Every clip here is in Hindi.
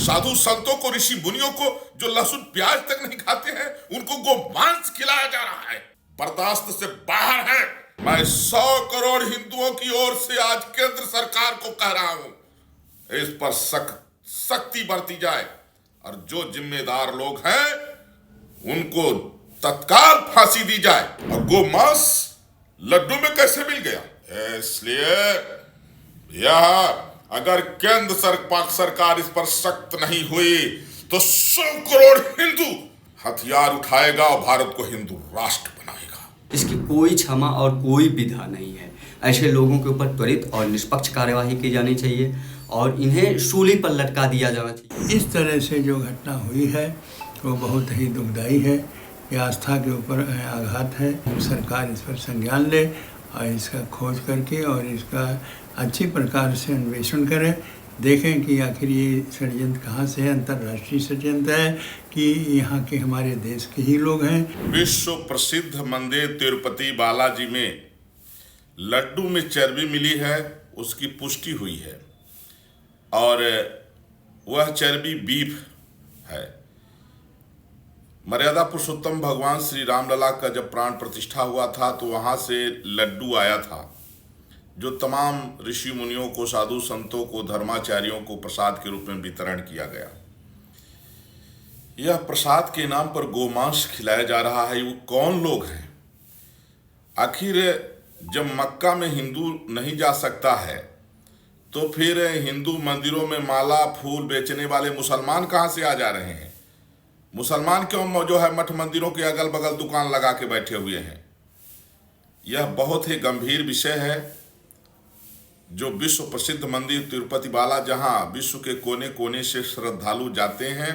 साधु संतों को, ऋषि मुनियों को, जो लहसुन प्याज तक नहीं खाते हैं, उनको गोमांस खिलाया जा रहा है। बर्दाश्त से बाहर है। मैं 100 करोड़ हिंदुओं की ओर से आज केंद्र सरकार को कह रहा हूं, इस पर सख्ती बरती जाए और जो जिम्मेदार लोग हैं उनको तत्काल फांसी दी जाए। और गोमांस लड्डू में कैसे मिल गया? इसलिए यह अगर केंद्र सरकार इस पर सख्त नहीं हुई तो 100 करोड़ हिंदू हथियार उठाएगा और भारत को हिंदू राष्ट्र बनाएगा। इसकी कोई क्षमा और कोई विधा नहीं है। ऐसे लोगों के ऊपर त्वरित और निष्पक्ष कार्यवाही की जानी चाहिए और इन्हें सूली पर लटका दिया जाना चाहिए। इस तरह से जो घटना हुई है वो बहुत ही दुखदायी है। ये आस्था के ऊपर आघात है। सरकार इस पर संज्ञान ले और इसका खोज करके और इसका अच्छी प्रकार से अन्वेषण करे, देखें कि आखिर ये षड्यंत्र कहाँ से है, अंतर्राष्ट्रीय षड्यंत्र है कि यहाँ के हमारे देश के ही लोग हैं। विश्व प्रसिद्ध मंदिर तिरुपति बालाजी में लड्डू में चर्बी मिली है, उसकी पुष्टि हुई है और वह चर्बी बीफ है। मर्यादा पुरुषोत्तम भगवान श्री रामलला का जब प्राण प्रतिष्ठा हुआ था तो वहाँ से लड्डू आया था जो तमाम ऋषि मुनियों को, साधु संतों को, धर्माचार्यों को प्रसाद के रूप में वितरण किया गया। यह प्रसाद के नाम पर गोमांस खिलाया जा रहा है। वो कौन लोग हैं? आखिर जब मक्का में हिंदू नहीं जा सकता है तो फिर हिंदू मंदिरों में माला फूल बेचने वाले मुसलमान कहाँ से आ जा रहे हैं? मुसलमान क्यों जो है मठ मंदिरों के अगल बगल दुकान लगा के बैठे हुए हैं? यह बहुत ही गंभीर विषय है। जो विश्व प्रसिद्ध मंदिर तिरुपति बाला, जहां विश्व के कोने कोने से श्रद्धालु जाते हैं,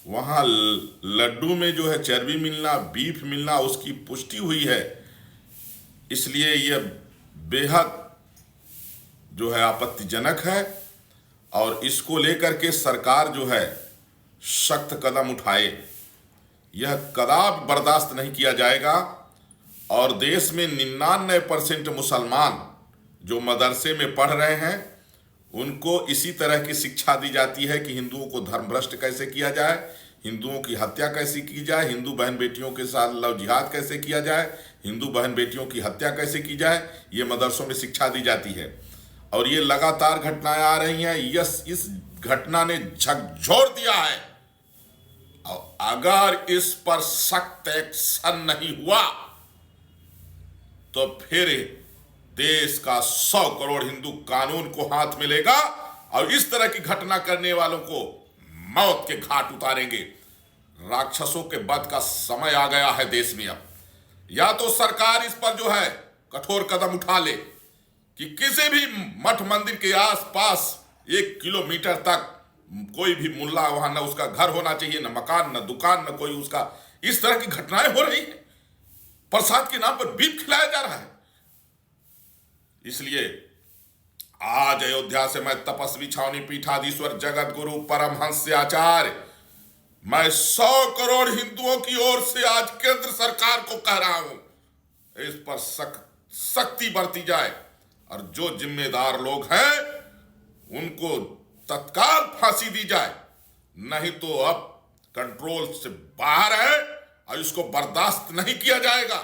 वहां लड्डू में जो है चर्बी मिलना, बीफ मिलना, उसकी पुष्टि हुई है। इसलिए यह बेहद जो है आपत्तिजनक है और इसको लेकर के सरकार जो है सख्त कदम उठाए। यह कदापि बर्दाश्त नहीं किया जाएगा। और देश में 99% मुसलमान जो मदरसे में पढ़ रहे हैं उनको इसी तरह की शिक्षा दी जाती है कि हिंदुओं को धर्मभ्रष्ट कैसे किया जाए, हिंदुओं की हत्या कैसे की जाए, हिंदू बहन बेटियों के साथ लव जिहाद कैसे किया जाए, हिंदू बहन बेटियों की हत्या कैसे की जाए, ये मदरसों में शिक्षा दी जाती है। और ये लगातार घटनाएं आ रही हैं। इस घटना ने झकझोर दिया है और अगर इस पर सख्त एक्शन नहीं हुआ तो फिर देश का 100 करोड़ हिंदू कानून को हाथ में लेगा और इस तरह की घटना करने वालों को मौत के घाट उतारेंगे। राक्षसों के वध का समय आ गया है देश में। अब या तो सरकार इस पर जो है कठोर कदम उठा ले कि किसी भी मठ मंदिर के आसपास 1 किलोमीटर तक कोई भी मुल्ला वहां, न उसका घर होना चाहिए, न मकान, न दुकान, न कोई उसका। इस तरह की घटनाएं हो रही है। प्रसाद के नाम पर बीफ खिलाया जा रहा है। इसलिए आज अयोध्या से मैं तपस्वी छावनी पीठाधीश्वर जगत गुरु परमहंस आचार्य, मैं 100 करोड़ हिंदुओं की ओर से आज केंद्र सरकार को कह रहा हूं, इस पर सख्ती बरती जाए और जो जिम्मेदार लोग हैं उनको तत्काल फांसी दी जाए। नहीं तो अब कंट्रोल से बाहर है और इसको बर्दाश्त नहीं किया जाएगा।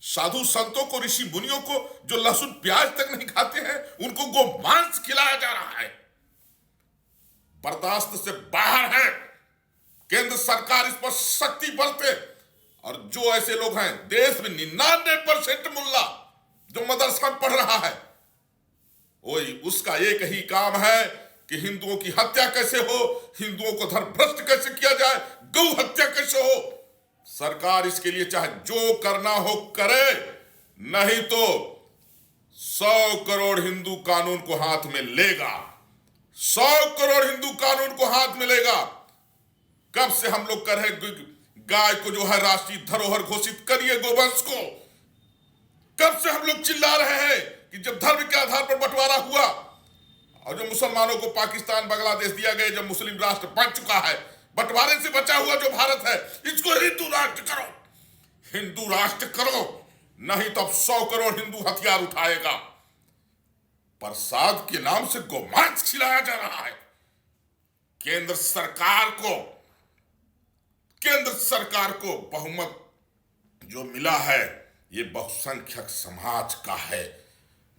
साधु संतों को, ऋषि मुनियों को, जो लहसुन प्याज तक नहीं खाते हैं, उनको गोमांस खिलाया जा रहा है। बर्दाश्त से बाहर है। केंद्र सरकार इस पर सख्ती बरते और जो ऐसे लोग हैं, देश में 99% मुल्ला जो मदरसा में पढ़ रहा है, वही उसका एक ही काम है कि हिंदुओं की हत्या कैसे हो, हिंदुओं को धर्मभ्रष्ट कैसे किया जाए, गौ हत्या कैसे हो। सरकार इसके लिए चाहे जो करना हो करे, नहीं तो 100 करोड़ हिंदू कानून को हाथ में लेगा। 100 करोड़ हिंदू कानून को हाथ में लेगा। कब से हम लोग कर रहे, गाय को जो है राष्ट्रीय धरोहर घोषित करिए, गोवंश को। कब से हम लोग चिल्ला रहे हैं कि जब धर्म के आधार पर बंटवारा हुआ और जो मुसलमानों को पाकिस्तान, बांग्लादेश दिया गया, जब मुस्लिम राष्ट्र बन चुका है, बंटवारे से बचा हुआ जो भारत है, इसको हिंदू राष्ट्र करो, हिंदू राष्ट्र करो। नहीं तो अब 100 करोड़ हिंदू हथियार उठाएगा। प्रसाद के नाम से गोमांस खिलाया जा रहा है। केंद्र सरकार को बहुमत जो मिला है ये बहुसंख्यक समाज का है,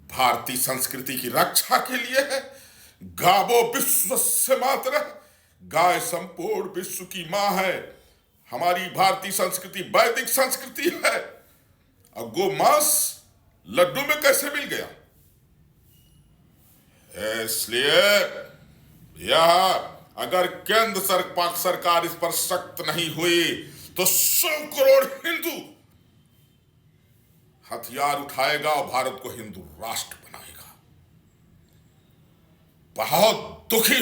भारतीय संस्कृति की रक्षा के लिए है। गावो विश्वस्य मातरः, गाय संपूर्ण विश्व की मां है। हमारी भारतीय संस्कृति वैदिक संस्कृति है। और गोमांस लड्डू में कैसे मिल गया? इसलिए यह अगर केंद्र सरकार इस पर सख्त नहीं हुई तो 100 करोड़ हिंदू हथियार उठाएगा और भारत को हिंदू राष्ट्र बनाएगा। बहुत दुखी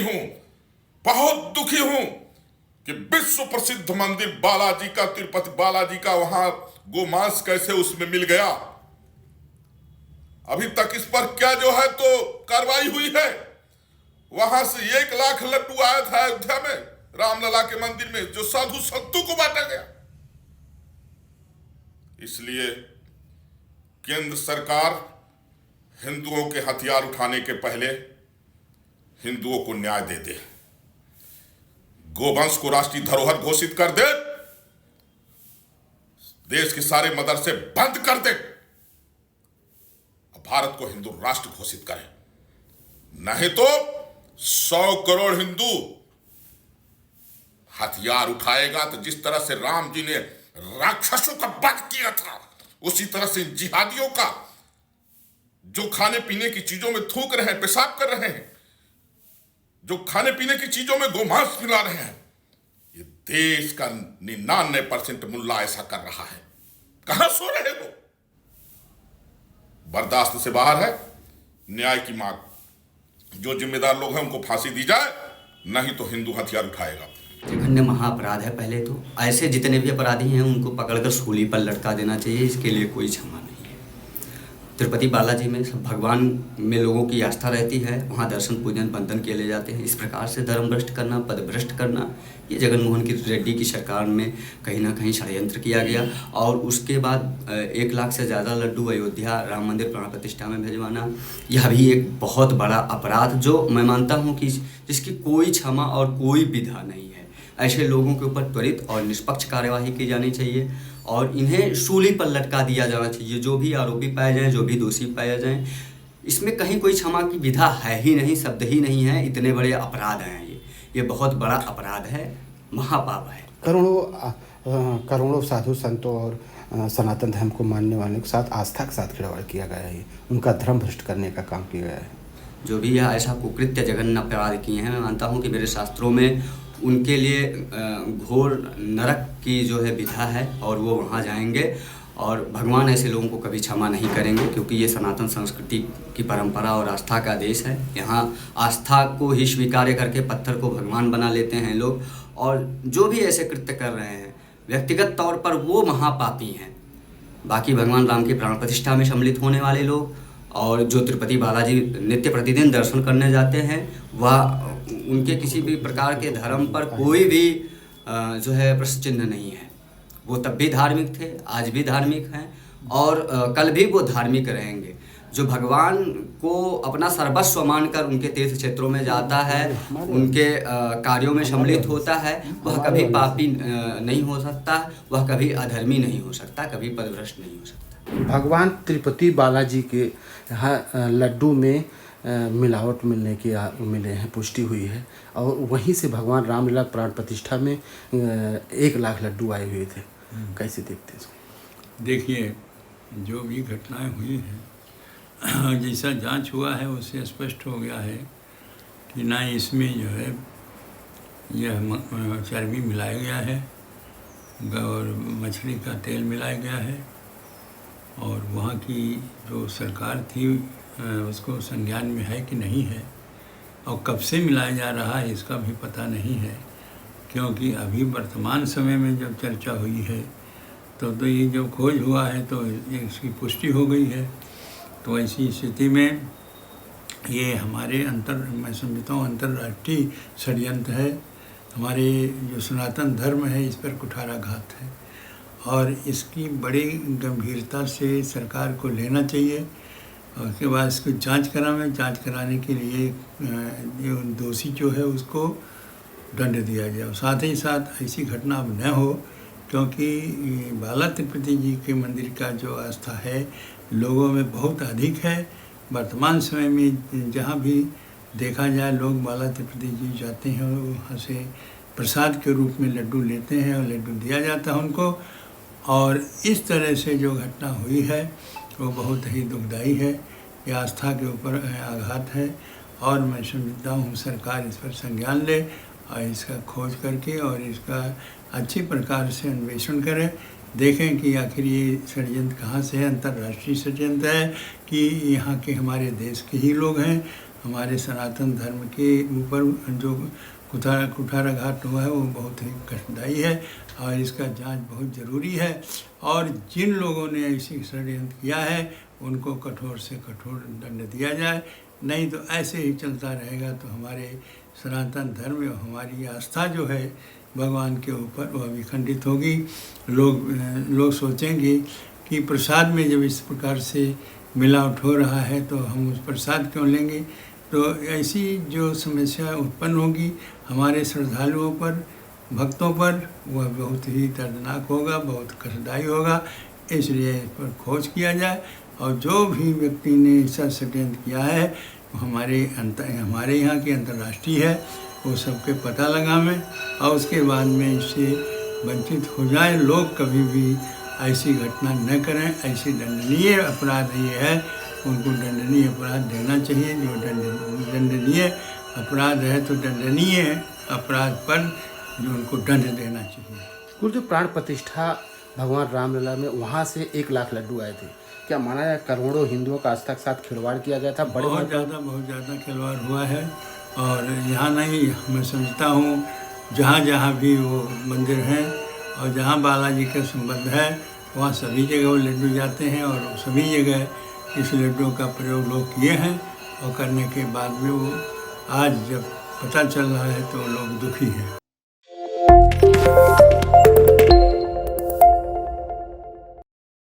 हूं कि विश्व प्रसिद्ध मंदिर बालाजी का, तिरुपति बालाजी का, वहां गोमांस कैसे उसमें मिल गया। अभी तक इस पर क्या जो है तो कार्रवाई हुई है। वहां से 1 लाख लड्डू आया था अयोध्या में रामलला के मंदिर में, जो साधु संतों को बांटा गया। इसलिए केंद्र सरकार हिंदुओं के हथियार उठाने के पहले हिंदुओं को न्याय दे दे, गोवंश को राष्ट्रीय धरोहर घोषित कर दे, देश के सारे मदरसे बंद कर दे, भारत को हिंदू राष्ट्र घोषित करे। नहीं तो 100 करोड़ हिंदू हथियार उठाएगा तो जिस तरह से राम जी ने राक्षसों का वध किया था, उसी तरह से जिहादियों का, जो खाने पीने की चीजों में थूक रहे हैं, पेशाब कर रहे हैं, जो खाने पीने की चीजों में गोमांस मिला रहे हैं, ये देश का 99% मुल्ला ऐसा कर रहा है। कहां सो रहे हो? बर्दाश्त से बाहर है। न्याय की मांग, जो जिम्मेदार लोग हैं उनको फांसी दी जाए, नहीं तो हिंदू हथियार उठाएगा। जघन्य महाअपराध है। पहले तो ऐसे जितने भी अपराधी हैं उनको पकड़कर सूली पर लटका देना चाहिए, इसके लिए कोई क्षमा नहीं है। तिरुपति बालाजी में सब भगवान में लोगों की आस्था रहती है, वहाँ दर्शन पूजन बंधन किए ले जाते हैं। इस प्रकार से धर्म भ्रष्ट करना, पद भ्रष्ट करना, ये जगनमोहन रेड्डी की सरकार में कहीं ना कहीं षड्यंत्र किया गया। और उसके बाद 1 लाख से ज़्यादा लड्डू अयोध्या राम मंदिर प्राण प्रतिष्ठा में भिजवाना, यह भी एक बहुत बड़ा अपराध, जो मैं मानता हूँ कि जिसकी कोई क्षमा और कोई विधा नहीं है। ऐसे लोगों के ऊपर त्वरित और निष्पक्ष कार्यवाही की जानी चाहिए और इन्हें सूली पर लटका दिया जाना चाहिए। जो भी आरोपी पाए जाएं, जो भी दोषी पाए जाएं, इसमें कहीं कोई क्षमा की विधा है ही नहीं, शब्द ही नहीं है। इतने बड़े अपराध हैं ये बहुत बड़ा अपराध है, महापाप है। करोड़ों साधु संतों और सनातन धर्म को मानने वालों के साथ आस्था के साथ खिलवाड़ किया गया है, उनका धर्म भ्रष्ट करने का काम किया गया है। जो भी यह ऐसा कुकृत्य जघन्य अपराध किए हैं, मैं मानता हूँ कि मेरे शास्त्रों में उनके लिए घोर नरक की जो है विधा है और वो वहाँ जाएंगे और भगवान ऐसे लोगों को कभी क्षमा नहीं करेंगे, क्योंकि ये सनातन संस्कृति की परंपरा और आस्था का देश है। यहाँ आस्था को ही स्वीकार करके पत्थर को भगवान बना लेते हैं लोग, और जो भी ऐसे कृत्य कर रहे हैं व्यक्तिगत तौर पर वो महापापी हैं। बाकी भगवान राम की प्राण प्रतिष्ठा में सम्मिलित होने वाले लोग और जो तिरुपति बालाजी नित्य प्रतिदिन दर्शन करने जाते हैं, वह उनके किसी भी प्रकार के धर्म पर कोई भी जो है प्रश्न चिन्ह नहीं है। वो तब भी धार्मिक थे, आज भी धार्मिक हैं और कल भी वो धार्मिक रहेंगे। जो भगवान को अपना सर्वस्व मानकर उनके तीर्थ क्षेत्रों में जाता है, उनके कार्यों में सम्मिलित होता है, वह कभी पापी नहीं हो सकता, वह कभी अधर्मी नहीं हो सकता, कभी पदभ्रष्ट नहीं हो सकता। भगवान तिरुपति बालाजी के यहाँ लड्डू में मिलावट मिले हैं, पुष्टि हुई है, और वहीं से भगवान रामलला प्राण प्रतिष्ठा में 1 लाख लड्डू आए हुए थे। कैसे देखते हैं इसको? देखिए, जो भी घटनाएं हुई हैं, जैसा जांच हुआ है उससे स्पष्ट हो गया है कि ना इसमें जो है यह चर्बी मिलाया गया है और मछली का तेल मिलाया गया है, और वहाँ की जो सरकार थी उसको संज्ञान में है कि नहीं है, और कब से मिलाया जा रहा है इसका भी पता नहीं है। क्योंकि अभी वर्तमान समय में जब चर्चा हुई है तो ये जब खोज हुआ है तो इसकी पुष्टि हो गई है। तो ऐसी स्थिति में ये हमारे मैं समझता हूँ अंतर्राष्ट्रीय षड्यंत्र है। हमारे जो सनातन धर्म है इस पर कुठाराघात है, और इसकी बड़ी गंभीरता से सरकार को लेना चाहिए। और उसके बाद इसको जांच कराने के लिए जो दोषी जो है उसको दंड दिया जाए। साथ ही साथ ऐसी घटना अब न हो, क्योंकि बाला तिरुपति जी के मंदिर का जो आस्था है लोगों में बहुत अधिक है। वर्तमान समय में जहाँ भी देखा जाए लोग बाला तिरुपति जी जाते हैं और वहाँ से प्रसाद के रूप में लड्डू लेते हैं और लड्डू दिया जाता है उनको। और इस तरह से जो घटना हुई है वो बहुत ही दुखदाई है। ये आस्था के ऊपर आघात है और मैं समझता हूँ सरकार इस पर संज्ञान ले और इसका खोज करके और इसका अच्छी प्रकार से अन्वेषण करे। देखें कि आखिर ये षड्यंत्र कहाँ से है। अंतर्राष्ट्रीय षड्यंत्र है कि यहाँ के हमारे देश के ही लोग हैं। हमारे सनातन धर्म के ऊपर जो कुठाराघात हुआ है वो बहुत ही कष्टदायी है और इसका जांच बहुत ज़रूरी है। और जिन लोगों ने ऐसी षड्यंत्र किया है उनको कठोर से कठोर दंड दिया जाए, नहीं तो ऐसे ही चलता रहेगा तो हमारे सनातन धर्म और हमारी आस्था जो है भगवान के ऊपर वह विखंडित होगी। लोग सोचेंगे कि प्रसाद में जब इस प्रकार से मिलावट हो रहा है तो हम उस प्रसाद क्यों लेंगे। तो ऐसी जो समस्या उत्पन्न होगी हमारे श्रद्धालुओं पर, भक्तों पर, वह बहुत ही दर्दनाक होगा, बहुत कष्टदायी होगा। इसलिए इस पर खोज किया जाए और जो भी व्यक्ति ने ऐसा षड्यंत्र किया है हमारे यहाँ की अंतर्राष्ट्रीय है वो सबके पता लगावें और उसके बाद में इससे वंचित हो जाए। लोग कभी भी ऐसी घटना न करें। ऐसी दंडनीय अपराध ये है, उनको दंडनीय अपराध देना चाहिए। जो दंडनीय अपराध है तो दंडनीय अपराध पर जो उनको दंड देना चाहिए। गुरुदेव, प्राण प्रतिष्ठा भगवान रामलला में वहाँ से 1 लाख लड्डू आए थे। क्या माना जाए करोड़ों हिंदुओं का आस्था के साथ खिलवाड़ किया गया था? बहुत ज़्यादा खिलवाड़ हुआ है। और यहाँ नहीं, मैं समझता हूँ जहाँ जहाँ भी वो मंदिर हैं और जहाँ बालाजी का संबंध है वहाँ सभी जगह वो लड्डू जाते हैं और सभी जगह इस लड्डू का प्रयोग लोग किए हैं। और करने के बाद में वो आज जब पता चल रहा है तो लोग दुखी हैं।